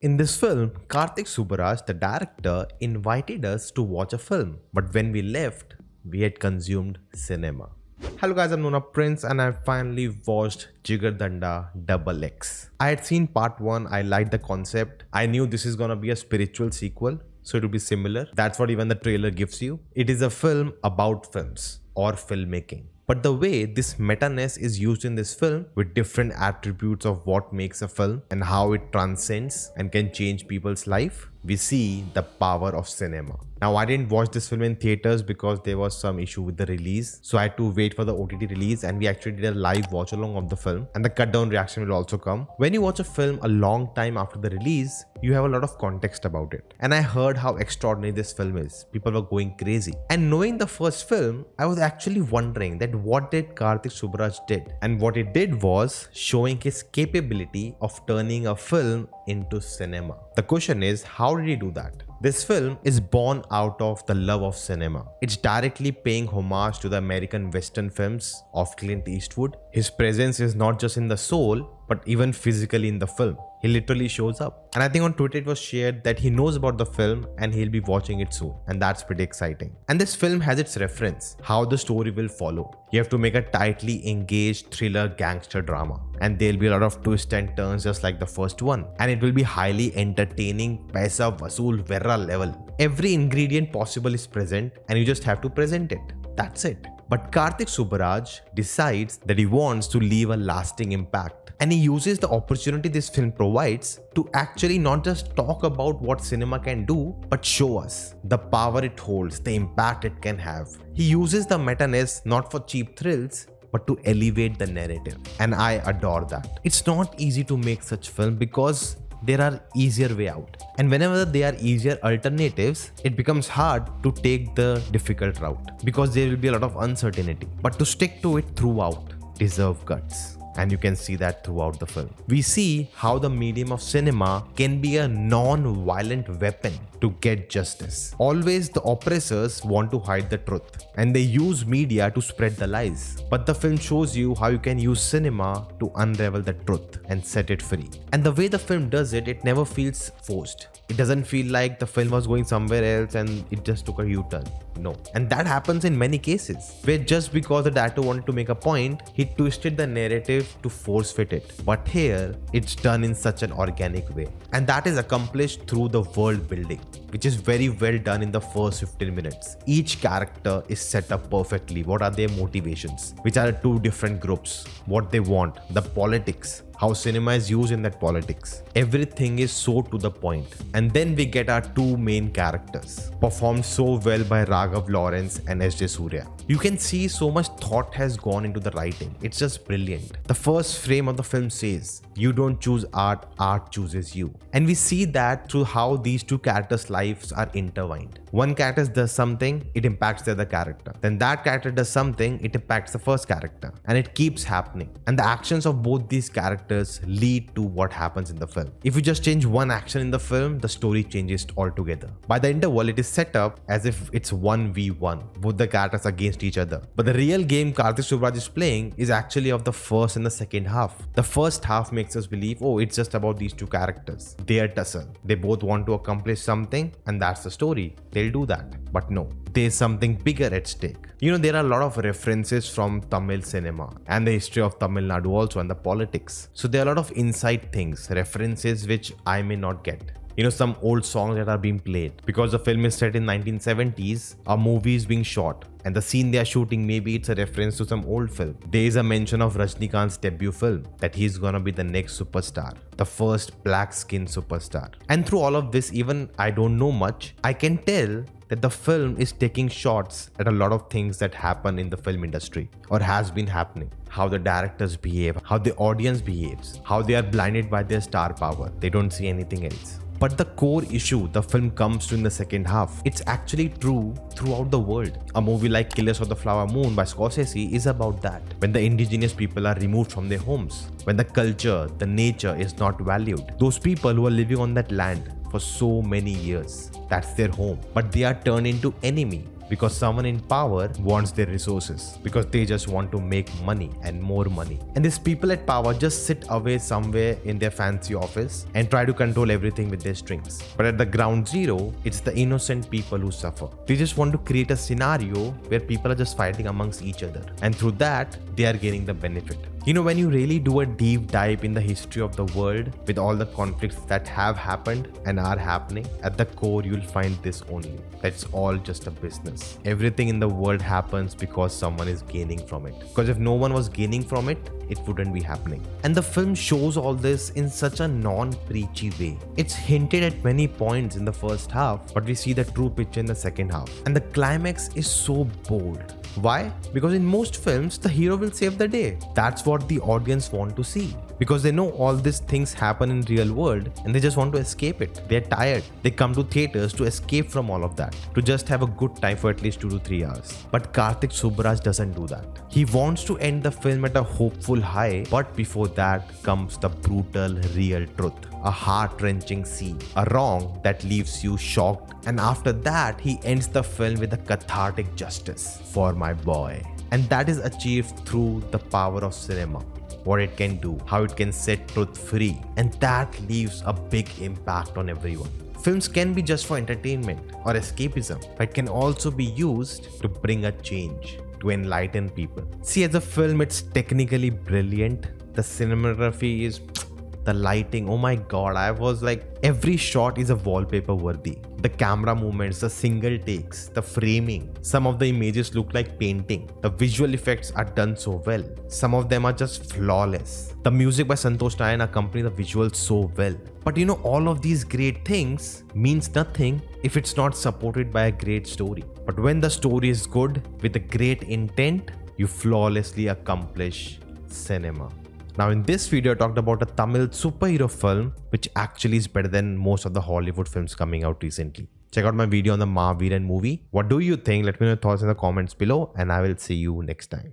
In this film, Karthik Subbaraj, the director, invited us to watch a film, but when we left, we had consumed cinema. Hello guys, I'm Nona Prince and I finally watched Jigarthanda DoubleX. I had seen part 1, I liked the concept. I knew this is gonna be a spiritual sequel, so it will be similar. That's what even the trailer gives you. It is a film about films or filmmaking. But the way this meta-ness is used in this film with different attributes of what makes a film and how it transcends and can change people's life, we see the power of cinema. Now, I didn't watch this film in theaters because there was some issue with the release. So I had to wait for the OTT release and we actually did a live watch along of the film, and the cut down reaction will also come. When you watch a film a long time after the release, you have a lot of context about it. And I heard how extraordinary this film is. People were going crazy. And knowing the first film, I was actually wondering that what did Karthik Subbaraj did? And what he did was showing his capability of turning a film into cinema. The question is, how did he do that? This film is born out of the love of cinema. It's directly paying homage to the American Western films of Clint Eastwood. His presence is not just in the soul, but even physically in the film. He literally shows up. And I think on Twitter it was shared that he knows about the film and he'll be watching it soon. And that's pretty exciting. And this film has its reference, how the story will follow. You have to make a tightly engaged thriller gangster drama. And there'll be a lot of twists and turns just like the first one. And it will be highly entertaining, paisa vasool verra level. Every ingredient possible is present and you just have to present it. That's it. But Karthik Subbaraj decides that he wants to leave a lasting impact. And he uses the opportunity this film provides to actually not just talk about what cinema can do, but show us the power it holds, the impact it can have. He uses the meta-ness not for cheap thrills, but to elevate the narrative. And I adore that. It's not easy to make such film because there are easier way out. And whenever there are easier alternatives, it becomes hard to take the difficult route because there will be a lot of uncertainty. But to stick to it throughout deserve guts. And you can see that throughout the film. We see how the medium of cinema can be a non-violent weapon to get justice. Always the oppressors want to hide the truth and they use media to spread the lies. But the film shows you how you can use cinema to unravel the truth and set it free. And the way the film does it, it never feels forced. It doesn't feel like the film was going somewhere else and it just took a U-turn. No. And that happens in many cases, where just because the director wanted to make a point, he twisted the narrative to force fit it. But here, it's done in such an organic way. And that is accomplished through the world building, which is very well done in the first 15 minutes. Each character is set up perfectly. What are their motivations? Which are two different groups? What they want? The politics. How cinema is used in that politics. Everything is so to the point. And then we get our two main characters, performed so well by Raghava Lawrence and Suryah. You can see so much thought has gone into the writing. It's just brilliant. The first frame of the film says, you don't choose art, art chooses you. And we see that through how these two characters' lives are intertwined. One character does something, it impacts the other character. Then that character does something, it impacts the first character. And it keeps happening. And the actions of both these characters lead to what happens in the film. If you just change one action in the film, the story changes altogether. By the interval, it is set up as if it's 1v1, both the characters against each other. But the real game Karthik Subbaraj is playing is actually of the first and the second half. The first half makes us believe, oh, it's just about these two characters. Their tussle. They both want to accomplish something and that's the story. They'll do that. But no, there's something bigger at stake. You know, there are a lot of references from Tamil cinema and the history of Tamil Nadu also and the politics. So there are a lot of inside things, references which I may not get. You know, some old songs that are being played. Because the film is set in 1970s, a movie is being shot. And the scene they are shooting, maybe it's a reference to some old film. There is a mention of Rajnikant's debut film, that he's gonna be the next superstar. The first black skin superstar. And through all of this, even I don't know much, I can tell that the film is taking shots at a lot of things that happen in the film industry or has been happening. How the directors behave, how the audience behaves, how they are blinded by their star power. They don't see anything else. But the core issue the film comes to in the second half, it's actually true throughout the world. A movie like Killers of the Flower Moon by Scorsese is about that. When the indigenous people are removed from their homes, when the culture, the nature is not valued, those people who are living on that land for so many years, that's their home, but they are turned into enemy. because someone in power wants their resources, because they just want to make money and more money. And these people at power just sit away somewhere in their fancy office and try to control everything with their strings. But at the ground zero, it's the innocent people who suffer. They just want to create a scenario where people are just fighting amongst each other, and through that, they are gaining the benefit. You know, when you really do a deep dive in the history of the world with all the conflicts that have happened and are happening, at the core you'll find this only: that's all just a business. Everything in the world happens because someone is gaining from it. Because if no one was gaining from it, it wouldn't be happening. And the film shows all this in such a non-preachy way. It's hinted at many points in the first half, but we see the true picture in the second half. And the climax is so bold. Why? Because in most films, the hero will save the day. That's what the audience want to see. Because they know all these things happen in real world and they just want to escape it. They're tired. They come to theaters to escape from all of that, to just have a good time for at least 2 to 3 hours. But Karthik Subbaraj doesn't do that. He wants to end the film at a hopeful high, but before that comes the brutal, real truth. A heart-wrenching scene, a wrong that leaves you shocked, and after that he ends the film with a cathartic justice for my boy. And that is achieved through the power of cinema, what it can do, how it can set truth free, and that leaves a big impact on everyone. Films can be just for entertainment or escapism, but it can also be used to bring a change, to enlighten people. See, as a film, it's technically brilliant. The cinematography is... the lighting, oh my god, I was like, every shot is a wallpaper worthy. The camera movements, the single takes, the framing. Some of the images look like painting. The visual effects are done so well. Some of them are just flawless. The music by Santosh Nayan accompany the visuals so well. But you know, all of these great things means nothing if it's not supported by a great story. But when the story is good, with a great intent, you flawlessly accomplish cinema. Now in this video I talked about a Tamil superhero film which actually is better than most of the Hollywood films coming out recently. Check out my video on the Mahaviran movie. What do you think? Let me know your thoughts in the comments below and I will see you next time.